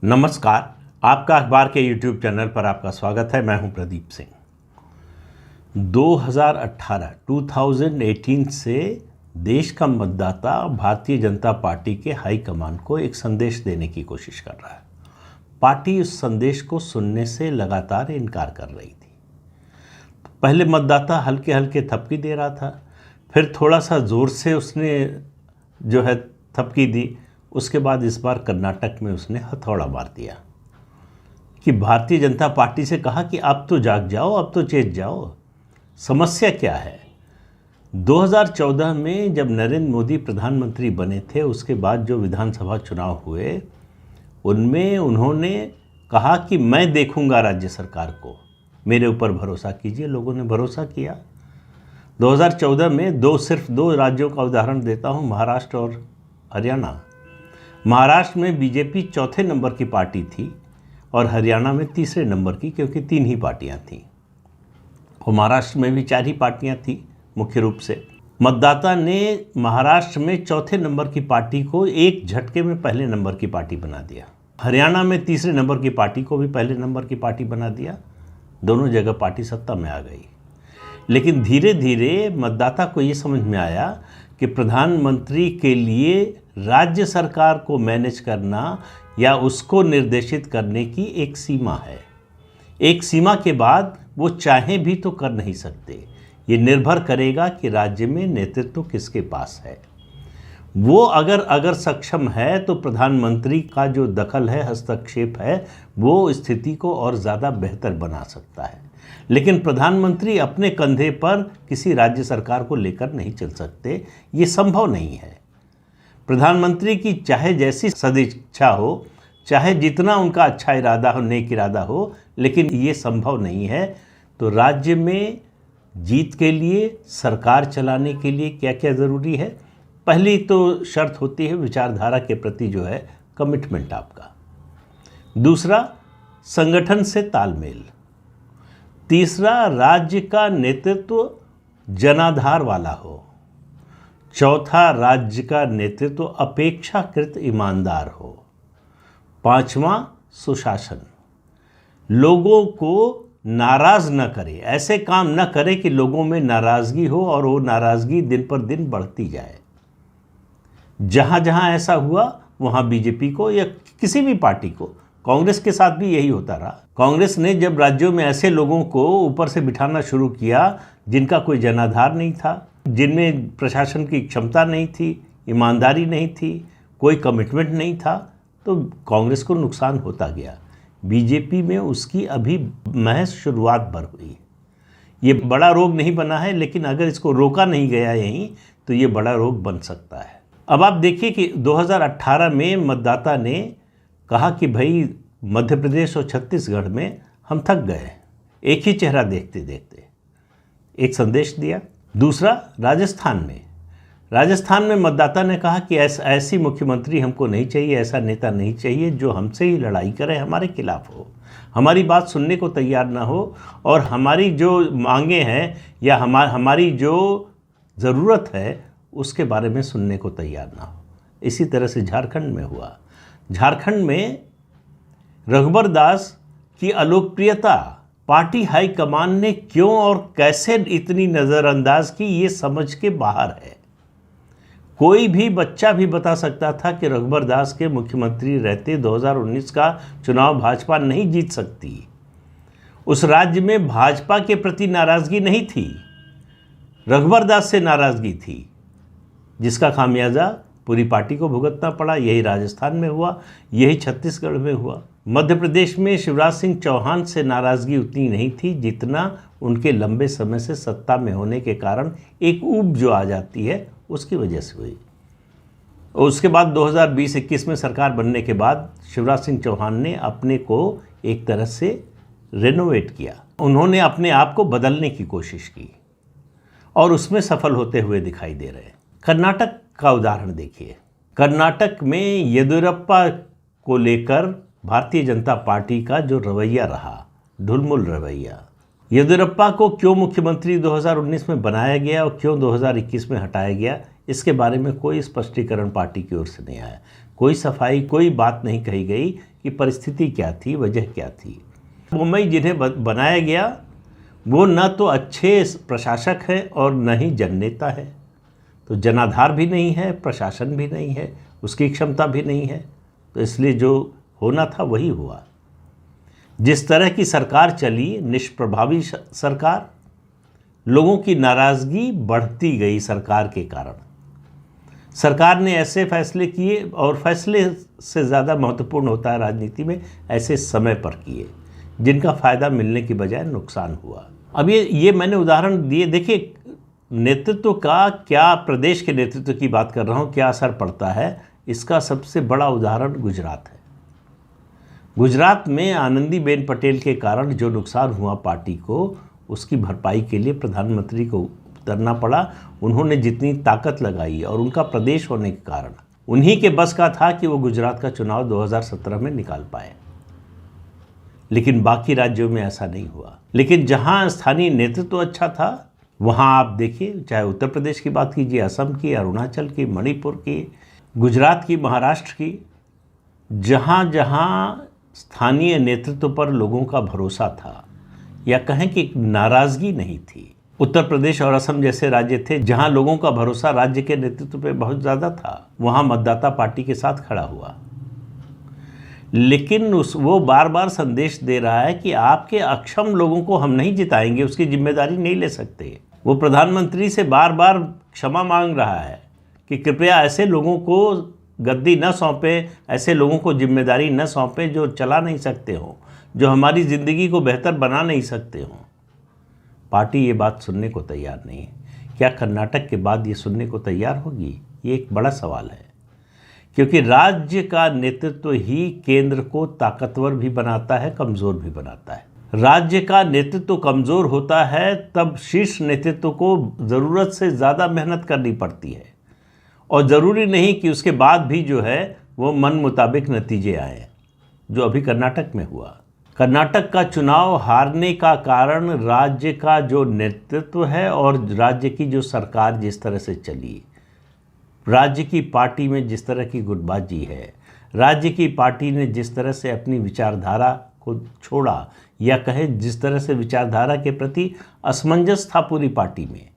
नमस्कार। आपका अखबार के YouTube चैनल पर आपका स्वागत है। मैं हूं प्रदीप सिंह। 2018 से देश का मतदाता भारतीय जनता पार्टी के हाईकमान को एक संदेश देने की कोशिश कर रहा है। पार्टी उस संदेश को सुनने से लगातार इनकार कर रही थी। पहले मतदाता हल्के हल्के थपकी दे रहा था, फिर थोड़ा सा ज़ोर से उसने जो है थपकी दी। उसके बाद इस बार कर्नाटक में उसने हथौड़ा मार दिया कि भारतीय जनता पार्टी से कहा कि अब तो जाग जाओ, अब तो चेत जाओ। समस्या क्या है? 2014 में जब नरेंद्र मोदी प्रधानमंत्री बने थे, उसके बाद जो विधानसभा चुनाव हुए उनमें उन्होंने कहा कि मैं देखूंगा राज्य सरकार को, मेरे ऊपर भरोसा कीजिए। लोगों ने भरोसा किया। 2014 में सिर्फ दो राज्यों का उदाहरण देता हूं, महाराष्ट्र और हरियाणा। महाराष्ट्र में बीजेपी चौथे नंबर की पार्टी थी और हरियाणा में तीसरे नंबर की, क्योंकि 3 ही पार्टियां थीं। और महाराष्ट्र में भी 4 ही पार्टियां थीं मुख्य रूप से। मतदाता ने महाराष्ट्र में चौथे नंबर की पार्टी को एक झटके में पहले नंबर की पार्टी बना दिया। हरियाणा में तीसरे नंबर की पार्टी को भी पहले नंबर की पार्टी बना दिया। दोनों जगह पार्टी सत्ता में आ गई। लेकिन धीरे धीरे मतदाता को ये समझ में आया कि प्रधानमंत्री के लिए राज्य सरकार को मैनेज करना या उसको निर्देशित करने की एक सीमा है। एक सीमा के बाद वो चाहें भी तो कर नहीं सकते। ये निर्भर करेगा कि राज्य में नेतृत्व किसके पास है। वो अगर सक्षम है तो प्रधानमंत्री का जो दखल है, हस्तक्षेप है, वो स्थिति को और ज़्यादा बेहतर बना सकता है। लेकिन प्रधानमंत्री अपने कंधे पर किसी राज्य सरकार को लेकर नहीं चल सकते। ये संभव नहीं है। प्रधानमंत्री की चाहे जैसी सदिच्छा हो, चाहे जितना उनका अच्छा इरादा हो, नेक इरादा हो, लेकिन ये संभव नहीं है। तो राज्य में जीत के लिए, सरकार चलाने के लिए क्या क्या ज़रूरी है? पहली तो शर्त होती है विचारधारा के प्रति जो है कमिटमेंट आपका। दूसरा, संगठन से तालमेल। तीसरा, राज्य का नेतृत्व जनाधार वाला हो। चौथा, राज्य का नेतृत्व अपेक्षाकृत ईमानदार हो। पांचवा, सुशासन। लोगों को नाराज न करे, ऐसे काम न करे कि लोगों में नाराजगी हो और वो नाराजगी दिन पर दिन बढ़ती जाए। जहां जहां ऐसा हुआ वहां बीजेपी को या किसी भी पार्टी को, कांग्रेस के साथ भी यही होता रहा। कांग्रेस ने जब राज्यों में ऐसे लोगों को ऊपर से बिठाना शुरू किया जिनका कोई जनाधार नहीं था, जिनमें प्रशासन की क्षमता नहीं थी, ईमानदारी नहीं थी, कोई कमिटमेंट नहीं था, तो कांग्रेस को नुकसान होता गया। बीजेपी में उसकी अभी महज शुरुआत भर हुई। ये बड़ा रोग नहीं बना है, लेकिन अगर इसको रोका नहीं गया यहीं तो ये बड़ा रोग बन सकता है। अब आप देखिए कि 2018 में मतदाता ने कहा कि भाई मध्य प्रदेश और छत्तीसगढ़ में हम थक गए, एक ही चेहरा देखते देखते। एक संदेश दिया। दूसरा, राजस्थान में मतदाता ने कहा कि ऐसी मुख्यमंत्री हमको नहीं चाहिए, ऐसा नेता नहीं चाहिए जो हमसे ही लड़ाई करे, हमारे खिलाफ हो, हमारी बात सुनने को तैयार ना हो और हमारी जो मांगे हैं या हमारी जो ज़रूरत है उसके बारे में सुनने को तैयार ना हो। इसी तरह से झारखंड में हुआ। झारखंड में रघुबर दास की अलोकप्रियता पार्टी हाईकमान ने क्यों और कैसे इतनी नज़रअंदाज की, ये समझ के बाहर है। कोई भी बच्चा भी बता सकता था कि रघुबर दास के मुख्यमंत्री रहते 2019 का चुनाव भाजपा नहीं जीत सकती। उस राज्य में भाजपा के प्रति नाराज़गी नहीं थी, रघुबर दास से नाराज़गी थी, जिसका खामियाजा पूरी पार्टी को भुगतना पड़ा। यही राजस्थान में हुआ, यही छत्तीसगढ़ में हुआ। मध्य प्रदेश में शिवराज सिंह चौहान से नाराज़गी उतनी नहीं थी जितना उनके लंबे समय से सत्ता में होने के कारण एक ऊब जो आ जाती है उसकी वजह से हुई। उसके बाद 2020-21 में सरकार बनने के बाद शिवराज सिंह चौहान ने अपने को एक तरह से रेनोवेट किया। उन्होंने अपने आप को बदलने की कोशिश की और उसमें सफल होते हुए दिखाई दे रहे हैं। कर्नाटक का उदाहरण देखिए। कर्नाटक में येदियुरप्पा को लेकर भारतीय जनता पार्टी का जो रवैया रहा, ढुलमुल रवैया। येदियुरप्पा को क्यों मुख्यमंत्री 2019 में बनाया गया और क्यों 2021 में हटाया गया, इसके बारे में कोई स्पष्टीकरण पार्टी की ओर से नहीं आया। कोई सफाई, कोई बात नहीं कही गई कि परिस्थिति क्या थी, वजह क्या थी। मुंबई जिन्हें बनाया गया वो न तो अच्छे प्रशासक हैं और न ही जननेता है, तो जनाधार भी नहीं है, प्रशासन भी नहीं है, उसकी क्षमता भी नहीं है। तो इसलिए जो होना था वही हुआ। जिस तरह की सरकार चली, निष्प्रभावी सरकार, लोगों की नाराज़गी बढ़ती गई सरकार के कारण। सरकार ने ऐसे फैसले किए, और फैसले से ज़्यादा महत्वपूर्ण होता है राजनीति में, ऐसे समय पर किए जिनका फ़ायदा मिलने की बजाय नुकसान हुआ। अब ये मैंने उदाहरण दिए। देखिए, नेतृत्व का क्या, प्रदेश के नेतृत्व की बात कर रहा हूँ, क्या असर पड़ता है, इसका सबसे बड़ा उदाहरण गुजरात है। गुजरात में आनंदीबेन पटेल के कारण जो नुकसान हुआ पार्टी को, उसकी भरपाई के लिए प्रधानमंत्री को उतरना पड़ा। उन्होंने जितनी ताकत लगाई, और उनका प्रदेश होने के कारण उन्हीं के बस का था कि वो गुजरात का चुनाव 2017 में निकाल पाए, लेकिन बाकी राज्यों में ऐसा नहीं हुआ। लेकिन जहां स्थानीय नेतृत्व अच्छा था, वहां आप देखिए, चाहे उत्तर प्रदेश की बात कीजिए, असम की, अरुणाचल की, मणिपुर की, गुजरात की, महाराष्ट्र की, जहां जहां स्थानीय नेतृत्व पर लोगों का भरोसा था, या कहें कि नाराज़गी नहीं थी। उत्तर प्रदेश और असम जैसे राज्य थे जहां लोगों का भरोसा राज्य के नेतृत्व पे बहुत ज़्यादा था, वहां मतदाता पार्टी के साथ खड़ा हुआ। लेकिन वो बार बार संदेश दे रहा है कि आपके अक्षम लोगों को हम नहीं जिताएंगे, उसकी जिम्मेदारी नहीं ले सकते। वो प्रधानमंत्री से बार बार क्षमा मांग रहा है कि कृपया ऐसे लोगों को गद्दी न सौंपें, ऐसे लोगों को जिम्मेदारी न सौंपें जो चला नहीं सकते हो, जो हमारी ज़िंदगी को बेहतर बना नहीं सकते हो। पार्टी ये बात सुनने को तैयार नहीं है। क्या कर्नाटक के बाद ये सुनने को तैयार होगी? ये एक बड़ा सवाल है, क्योंकि राज्य का नेतृत्व ही केंद्र को ताकतवर भी बनाता है, कमज़ोर भी बनाता है। राज्य का नेतृत्व कमज़ोर होता है तब शीर्ष नेतृत्व को ज़रूरत से ज़्यादा मेहनत करनी पड़ती है, और ज़रूरी नहीं कि उसके बाद भी जो है वो मन मुताबिक नतीजे आए, जो अभी कर्नाटक में हुआ। कर्नाटक का चुनाव हारने का कारण राज्य का जो नेतृत्व है और राज्य की जो सरकार जिस तरह से चली, राज्य की पार्टी में जिस तरह की गुटबाजी है, राज्य की पार्टी ने जिस तरह से अपनी विचारधारा को छोड़ा, या कहे जिस तरह से विचारधारा के प्रति असमंजस था पूरी पार्टी में।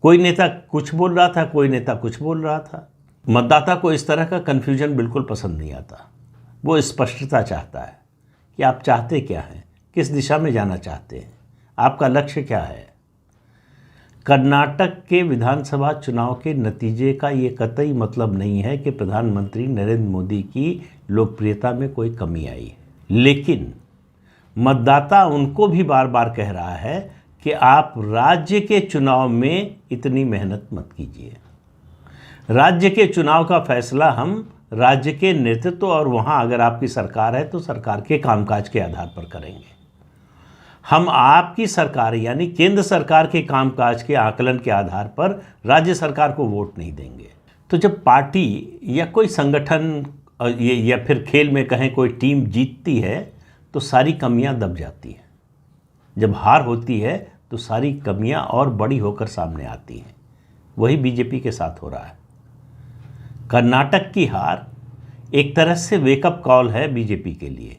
कोई नेता कुछ बोल रहा था, कोई नेता कुछ बोल रहा था। मतदाता को इस तरह का कन्फ्यूजन बिल्कुल पसंद नहीं आता। वो स्पष्टता चाहता है कि आप चाहते क्या हैं, किस दिशा में जाना चाहते हैं, आपका लक्ष्य क्या है। कर्नाटक के विधानसभा चुनाव के नतीजे का ये कतई मतलब नहीं है कि प्रधानमंत्री नरेंद्र मोदी की लोकप्रियता में कोई कमी आई है, लेकिन मतदाता उनको भी बार बार कह रहा है कि आप राज्य के चुनाव में इतनी मेहनत मत कीजिए। राज्य के चुनाव का फैसला हम राज्य के नेतृत्व, और वहाँ अगर आपकी सरकार है तो सरकार के कामकाज के आधार पर करेंगे। हम आपकी सरकार यानी केंद्र सरकार के कामकाज के आकलन के आधार पर राज्य सरकार को वोट नहीं देंगे। तो जब पार्टी या कोई संगठन या फिर खेल में कहें कोई टीम जीतती है तो सारी कमियां दब जाती हैं। जब हार होती है तो सारी कमियां और बड़ी होकर सामने आती हैं। वही बीजेपी के साथ हो रहा है। कर्नाटक की हार एक तरह से वेकअप कॉल है बीजेपी के लिए,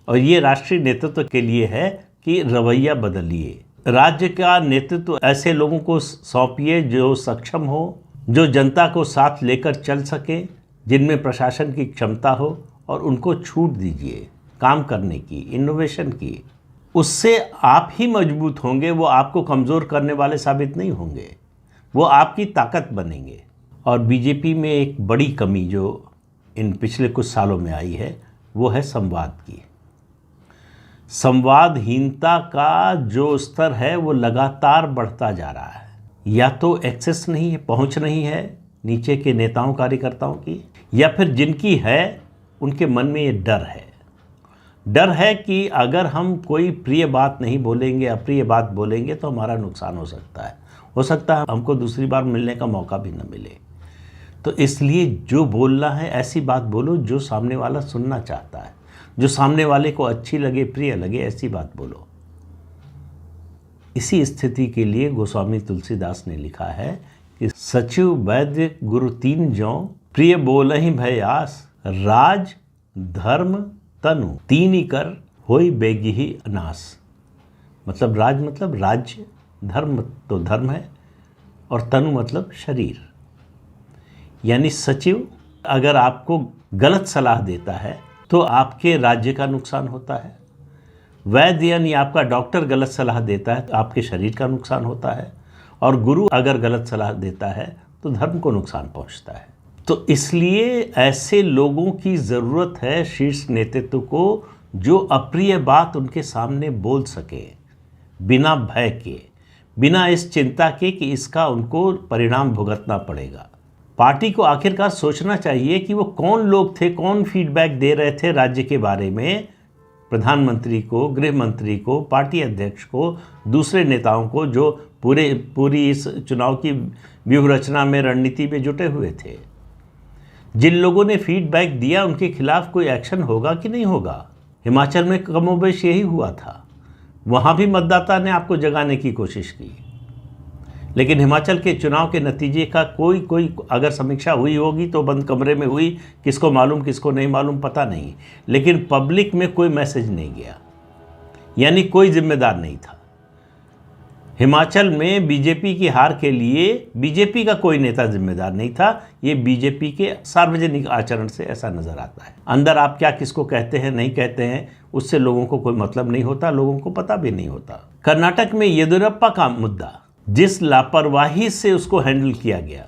और ये राष्ट्रीय नेतृत्व के लिए है कि रवैया बदलिए। राज्य का नेतृत्व ऐसे लोगों को सौंपिए जो सक्षम हो, जो जनता को साथ लेकर चल सके, जिनमें प्रशासन की क्षमता हो, और उनको छूट दीजिए काम करने की, इनोवेशन की। उससे आप ही मजबूत होंगे, वो आपको कमज़ोर करने वाले साबित नहीं होंगे, वो आपकी ताकत बनेंगे। और बीजेपी में एक बड़ी कमी जो इन पिछले कुछ सालों में आई है वो है संवाद की। संवादहीनता का जो स्तर है वो लगातार बढ़ता जा रहा है। या तो एक्सेस नहीं है, पहुंच नहीं है नीचे के नेताओं कार्यकर्ताओं की, या फिर जिनकी है उनके मन में ये डर है कि अगर हम कोई प्रिय बात नहीं बोलेंगे, अप्रिय बात बोलेंगे तो हमारा नुकसान हो सकता है हमको दूसरी बार मिलने का मौका भी न मिले। तो इसलिए जो बोलना है ऐसी बात बोलो जो सामने वाला सुनना चाहता है, जो सामने वाले को अच्छी लगे, प्रिय लगे, ऐसी बात बोलो। इसी स्थिति के लिए गोस्वामी तुलसीदास ने लिखा है कि सचिव वैद्य गुरु तीन जौ, प्रिय बोलहि भय आस, राज धर्म तनु, तीन कर होई बेगिही नास। मतलब राज मतलब राज्य, धर्म तो धर्म है, और तनु मतलब शरीर। यानी सचिव अगर आपको गलत सलाह देता है तो आपके राज्य का नुकसान होता है। वैद्य यानी आपका डॉक्टर गलत सलाह देता है तो आपके शरीर का नुकसान होता है। और गुरु अगर गलत सलाह देता है तो धर्म को नुकसान पहुंचता है। तो इसलिए ऐसे लोगों की ज़रूरत है शीर्ष नेतृत्व को, जो अप्रिय बात उनके सामने बोल सके बिना भय के, बिना इस चिंता के कि इसका उनको परिणाम भुगतना पड़ेगा। पार्टी को आखिरकार सोचना चाहिए कि वो कौन लोग थे, कौन फीडबैक दे रहे थे राज्य के बारे में, प्रधानमंत्री को, गृह मंत्री को, पार्टी अध्यक्ष को, दूसरे नेताओं को, जो पूरी इस चुनाव की व्यूह रचना में, रणनीति में जुटे हुए थे। जिन लोगों ने फीडबैक दिया उनके खिलाफ कोई एक्शन होगा कि नहीं होगा। हिमाचल में कमोबेश यही हुआ था। वहाँ भी मतदाता ने आपको जगाने की कोशिश की, लेकिन हिमाचल के चुनाव के नतीजे का कोई अगर समीक्षा हुई होगी तो बंद कमरे में हुई, किसको मालूम किसको नहीं मालूम पता नहीं, लेकिन पब्लिक में कोई मैसेज नहीं गया, यानी कोई जिम्मेदार नहीं था। हिमाचल में बीजेपी की हार के लिए बीजेपी का कोई नेता जिम्मेदार नहीं था। ये बीजेपी के सार्वजनिक आचरण से ऐसा नजर आता है। अंदर आप क्या किसको कहते हैं नहीं कहते हैं उससे लोगों को कोई मतलब नहीं होता, लोगों को पता भी नहीं होता। कर्नाटक में येदियुरप्पा का मुद्दा, जिस लापरवाही से उसको हैंडल किया गया,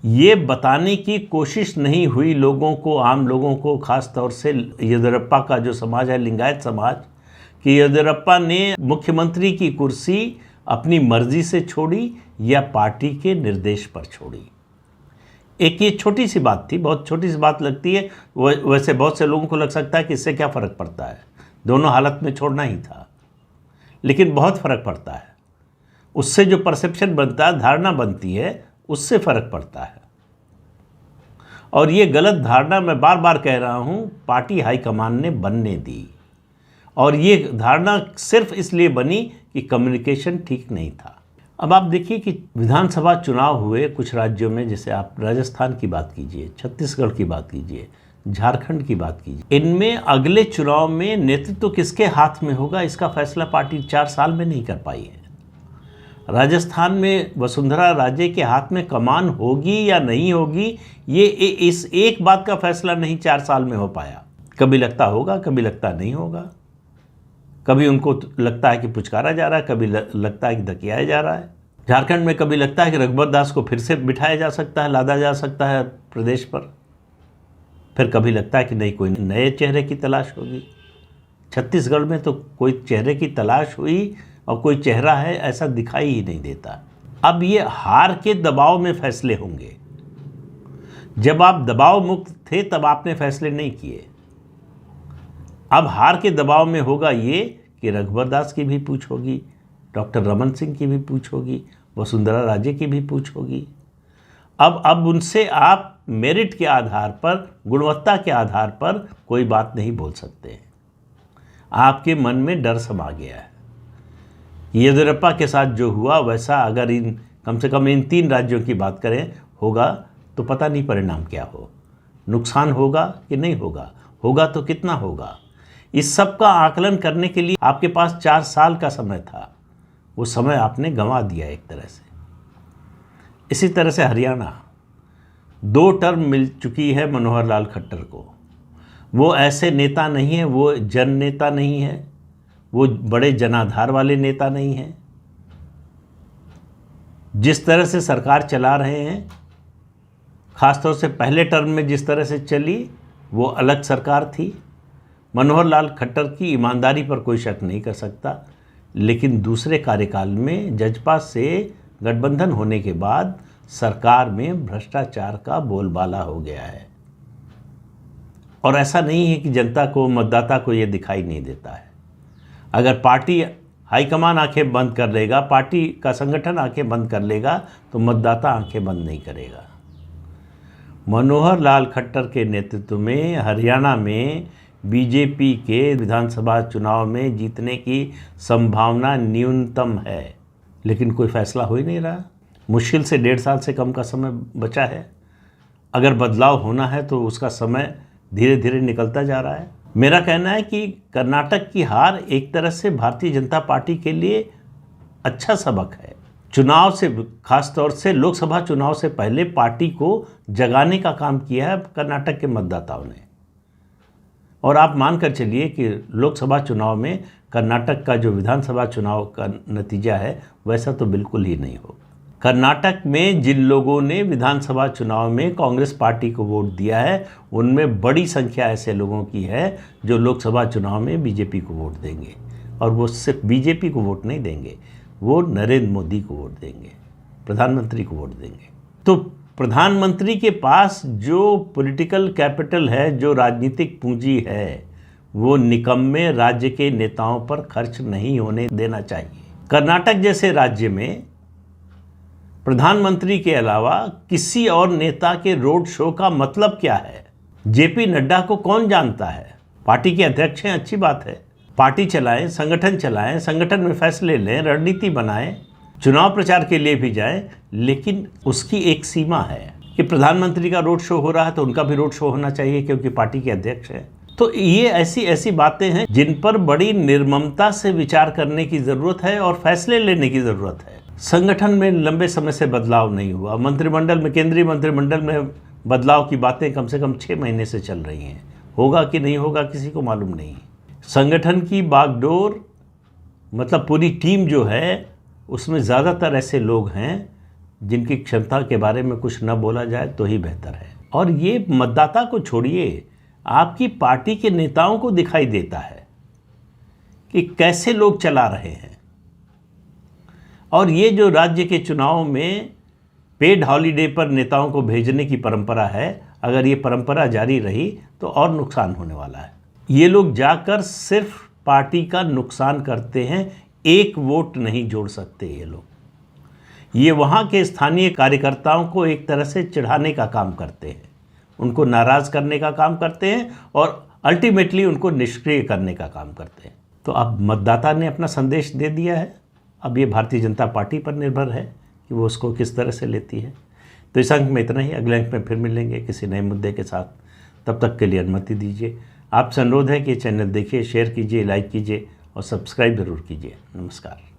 ये बताने की कोशिश नहीं हुई लोगों को, आम लोगों को, खास तौर से येदियुरप्पा का जो समाज है, लिंगायत समाज, कि येदियुरप्पा ने मुख्यमंत्री की कुर्सी अपनी मर्जी से छोड़ी या पार्टी के निर्देश पर छोड़ी। एक ये छोटी सी बात थी, बहुत छोटी सी बात लगती है, वैसे बहुत से लोगों को लग सकता है कि इससे क्या फ़र्क पड़ता है, दोनों हालत में छोड़ना ही था, लेकिन बहुत फ़र्क पड़ता है। उससे जो परसेप्शन बनता है, धारणा बनती है, उससे फ़र्क पड़ता है। और ये गलत धारणा मैं बार बार कह रहा हूँ, पार्टी हाईकमान ने बनने दी, और ये धारणा सिर्फ इसलिए बनी कि कम्युनिकेशन ठीक नहीं था। अब आप देखिए कि विधानसभा चुनाव हुए कुछ राज्यों में, जैसे आप राजस्थान की बात कीजिए, छत्तीसगढ़ की बात कीजिए, झारखंड की बात कीजिए, इनमें अगले चुनाव में नेतृत्व किसके हाथ में होगा इसका फैसला पार्टी 4 साल में नहीं कर पाई है। राजस्थान में वसुंधरा राजे के हाथ में कमान होगी या नहीं होगी, ये इस एक बात का फैसला नहीं 4 साल में हो पाया। कभी लगता होगा, कभी लगता नहीं होगा, कभी उनको लगता है कि पुचकारा जा रहा है, कभी लगता है कि धकियाया जा रहा है। झारखंड में कभी लगता है कि रघुबर दास को फिर से बिठाया जा सकता है, लादा जा सकता है प्रदेश पर, फिर कभी लगता है कि नहीं, कोई नए चेहरे की तलाश होगी। छत्तीसगढ़ में तो कोई चेहरे की तलाश हुई और कोई चेहरा है ऐसा दिखाई ही नहीं देता। अब ये हार के दबाव में फैसले होंगे। जब आप दबाव मुक्त थे तब आपने फैसले नहीं किए। अब हार के दबाव में होगा ये कि रघुबर दास की भी पूछ होगी, डॉक्टर रमन सिंह की भी पूछ होगी, वसुंधरा राजे की भी पूछ होगी। अब उनसे आप मेरिट के आधार पर, गुणवत्ता के आधार पर कोई बात नहीं बोल सकते। आपके मन में डर समा गया है। येदियुरप्पा के साथ जो हुआ वैसा अगर कम से कम इन 3 राज्यों की बात करें होगा तो पता नहीं परिणाम क्या हो, नुकसान होगा कि नहीं होगा, होगा तो कितना होगा। इस सब का आकलन करने के लिए आपके पास 4 साल का समय था, वो समय आपने गंवा दिया एक तरह से। इसी तरह से हरियाणा, 2 टर्म मिल चुकी है मनोहर लाल खट्टर को। वो ऐसे नेता नहीं है, वो जन नेता नहीं है, वो बड़े जनाधार वाले नेता नहीं हैं। जिस तरह से सरकार चला रहे हैं, खासतौर से पहले टर्म में जिस तरह से चली, वो अलग सरकार थी। मनोहर लाल खट्टर की ईमानदारी पर कोई शक नहीं कर सकता, लेकिन दूसरे कार्यकाल में जजपा से गठबंधन होने के बाद सरकार में भ्रष्टाचार का बोलबाला हो गया है। और ऐसा नहीं है कि जनता को, मतदाता को ये दिखाई नहीं देता है। अगर पार्टी हाईकमान आंखें बंद कर लेगा, पार्टी का संगठन आंखें बंद कर लेगा, तो मतदाता आंखें बंद नहीं करेगा। मनोहर लाल खट्टर के नेतृत्व में हरियाणा में बीजेपी के विधानसभा चुनाव में जीतने की संभावना न्यूनतम है, लेकिन कोई फैसला हो ही नहीं रहा। मुश्किल से 1.5 साल से कम का समय बचा है। अगर बदलाव होना है तो उसका समय धीरे धीरे निकलता जा रहा है। मेरा कहना है कि कर्नाटक की हार एक तरह से भारतीय जनता पार्टी के लिए अच्छा सबक है। चुनाव से, खासतौर से लोकसभा चुनाव से पहले पार्टी को जगाने का काम किया है कर्नाटक के मतदाताओं ने। और आप मानकर चलिए कि लोकसभा चुनाव में कर्नाटक का जो विधानसभा चुनाव का नतीजा है वैसा तो बिल्कुल ही नहीं होगा। कर्नाटक में जिन लोगों ने विधानसभा चुनाव में कांग्रेस पार्टी को वोट दिया है उनमें बड़ी संख्या ऐसे लोगों की है जो लोकसभा चुनाव में बीजेपी को वोट देंगे। और वो सिर्फ बीजेपी को वोट नहीं देंगे, वो नरेंद्र मोदी को वोट देंगे, प्रधानमंत्री को वोट देंगे। तो प्रधानमंत्री के पास जो पॉलिटिकल कैपिटल है, जो राजनीतिक पूंजी है, वो निकम्मे राज्य के नेताओं पर खर्च नहीं होने देना चाहिए। कर्नाटक जैसे राज्य में प्रधानमंत्री के अलावा किसी और नेता के रोड शो का मतलब क्या है? जेपी नड्डा को कौन जानता है? पार्टी के अध्यक्ष हैं, अच्छी बात है, पार्टी चलाएं, संगठन में फैसले लें, रणनीति बनाएं, चुनाव प्रचार के लिए भी जाएं, लेकिन उसकी एक सीमा है कि प्रधानमंत्री का रोड शो हो रहा है तो उनका भी रोड शो होना चाहिए क्योंकि पार्टी के अध्यक्ष हैं। तो ये ऐसी बातें हैं जिन पर बड़ी निर्ममता से विचार करने की ज़रूरत है और फैसले लेने की ज़रूरत है। संगठन में लंबे समय से बदलाव नहीं हुआ, मंत्रिमंडल में, केंद्रीय मंत्रिमंडल में बदलाव की बातें कम से कम 6 महीने से चल रही हैं। होगा कि नहीं होगा किसी को मालूम नहीं। संगठन की बागडोर, मतलब पूरी टीम जो है उसमें ज़्यादातर ऐसे लोग हैं जिनकी क्षमता के बारे में कुछ न बोला जाए तो ही बेहतर है। और ये मतदाता को छोड़िए, आपकी पार्टी के नेताओं को दिखाई देता है कि कैसे लोग चला रहे हैं। और ये जो राज्य के चुनाव में पेड हॉलीडे पर नेताओं को भेजने की परंपरा है, अगर ये परंपरा जारी रही तो और नुकसान होने वाला है। ये लोग जाकर सिर्फ पार्टी का नुकसान करते हैं, एक वोट नहीं जोड़ सकते ये लोग। ये वहाँ के स्थानीय कार्यकर्ताओं को एक तरह से चिढ़ाने का काम करते हैं, उनको नाराज़ करने का काम करते हैं और अल्टीमेटली उनको निष्क्रिय करने का काम करते हैं। तो अब मतदाता ने अपना संदेश दे दिया है, अब ये भारतीय जनता पार्टी पर निर्भर है कि वो उसको किस तरह से लेती है। तो इस अंक में इतना ही, अगले अंक में फिर मिलेंगे किसी नए मुद्दे के साथ। तब तक के लिए अनुमति दीजिए। आपसे अनुरोध है कि चैनल देखिए, शेयर कीजिए, लाइक कीजिए और सब्सक्राइब ज़रूर कीजिए। नमस्कार।